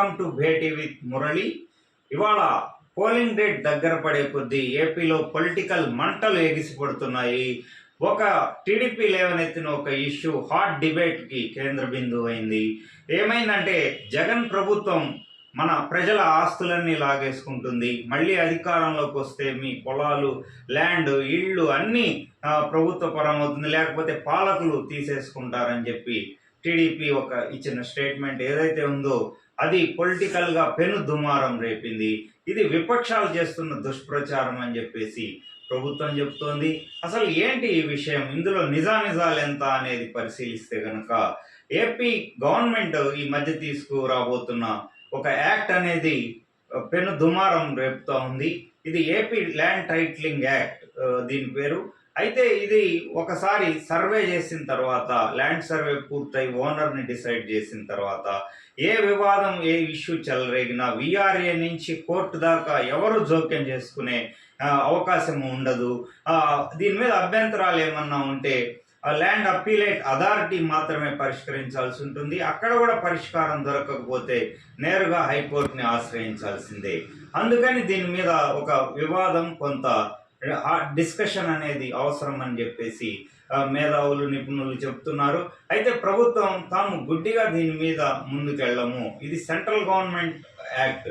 Welcome to Beti with Murali. ఇవాళ polling date దగ్గర పడే కొద్దీ ఏపీలో పొలిటికల్ మంటలు ఎగిసిపడుతున్నాయి. ఒక టీడీపీ లేవనెత్తిన ఒక ఇష్యూ హాట్ డిబేట్కి కేంద్ర బిందువు అయింది. ఏమైందంటే జగన్ ప్రభుత్వం మన ప్రజల ఆస్తులన్నీ లాగేసుకుంటుంది. మళ్ళీ అధికారంలోకి వస్తే మీ పొలాలు, ల్యాండ్, ఇళ్ళు అన్నీ ప్రభుత్వ పరం అవుతుంది, లేకపోతే పాలకులు తీసేసుకుంటారని చెప్పి టీడీపీ ఒక ఇచ్చిన స్టేట్మెంట్ ఏదైతే ఉందో అది పొలిటికల్గా పెను దుమారం రేపింది. ఇది విపక్షాలు చేస్తున్న దుష్ప్రచారం అని చెప్పేసి ప్రభుత్వం చెబుతోంది. అసలు ఏంటి ఈ విషయం, ఇందులో నిజానిజాలు ఎంత అనేది పరిశీలిస్తే కనుక ఏపీ గవర్నమెంట్ ఈ మధ్య తీసుకురాబోతున్న ఒక యాక్ట్ అనేది పెను దుమారం రేపుతూ ఉంది. ఇది ఏపీ ల్యాండ్ టైటిలింగ్ యాక్ట్ దీని పేరు. అయితే ఇది ఒకసారి సర్వే చేసిన తర్వాత, ల్యాండ్ సర్వే పూర్తయి ఓనర్ని డిసైడ్ చేసిన తర్వాత ఏ వివాదం, ఏ ఇష్యూ చెలరేగినా విఆర్ఏ నుంచి కోర్టు దాకా ఎవరు జోక్యం చేసుకునే అవకాశం ఉండదు. దీని మీద అభ్యంతరాలు ఏమన్నా ఉంటే ల్యాండ్ అప్పీలేట్ అథారిటీ మాత్రమే పరిష్కరించాల్సి ఉంటుంది. అక్కడ కూడా పరిష్కారం దొరకకపోతే నేరుగా హైకోర్టుని ఆశ్రయించాల్సిందే. అందుకని దీని మీద ఒక వివాదం, కొంత డిస్కషన్ అనేది అవసరం అని చెప్పేసి మేధావులు, నిపుణులు చెప్తున్నారు. అయితే ప్రభుత్వం తాము గుడ్డిగా దీని మీద ముందుకెళ్ళము, ఇది సెంట్రల్ గవర్నమెంట్ యాక్ట్,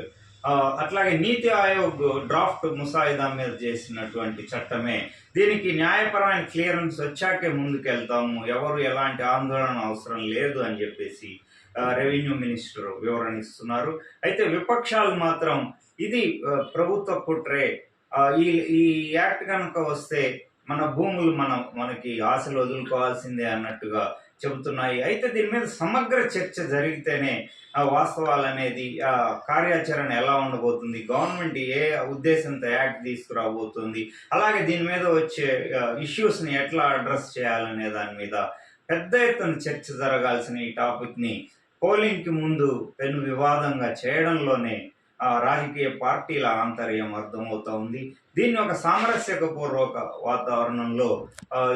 అట్లాగే నీతి ఆయోగ్ డ్రాఫ్ట్ ముసాయిదా మీద చేసినటువంటి చట్టమే, దీనికి న్యాయపరమైన క్లియరెన్స్ వచ్చాకే ముందుకెళ్తాము, ఎవరు ఎలాంటి ఆందోళన అవసరం లేదు అని చెప్పేసి రెవెన్యూ మినిస్టర్ వివరణ ఇస్తున్నారు. అయితే విపక్షాలు మాత్రం ఇది ప్రభుత్వ కుట్రే, ఈ యాక్ట్ కనుక వస్తే మన భూములు మనకి ఆశలు వదులుకోవాల్సిందే అన్నట్టుగా చెబుతున్నాయి. అయితే దీని మీద సమగ్ర చర్చ జరిగితేనే వాస్తవాలు అనేది, కార్యాచరణ ఎలా ఉండబోతుంది, గవర్నమెంట్ ఏ ఉద్దేశంతో యాక్ట్ తీసుకురాబోతుంది, అలాగే దీని మీద వచ్చే ఇష్యూస్ని ఎట్లా అడ్రస్ చేయాలనే దాని మీద పెద్ద ఎత్తున చర్చ జరగాల్సిన ఈ టాపిక్ని పోలింగ్కి ముందు పెను వివాదంగా చేయడంలోనే రాజకీయ పార్టీల ఆంతర్యం అర్థమవుతా ఉంది. దీన్ని ఒక సామరస్యపూర్వక వాతావరణంలో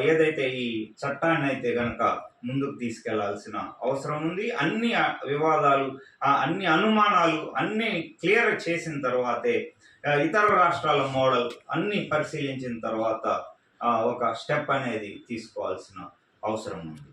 ఏదైతే ఈ చట్టాన్ని అయితే గనక ముందుకు తీసుకెళ్లాల్సిన అవసరం ఉంది. అన్ని వివాదాలు, అన్ని అనుమానాలు అన్ని క్లియర్ చేసిన తర్వాతే, ఇతర రాష్ట్రాల మోడల్ అన్ని పరిశీలించిన తర్వాత ఒక స్టెప్ అనేది తీసుకోవాల్సిన అవసరం ఉంది.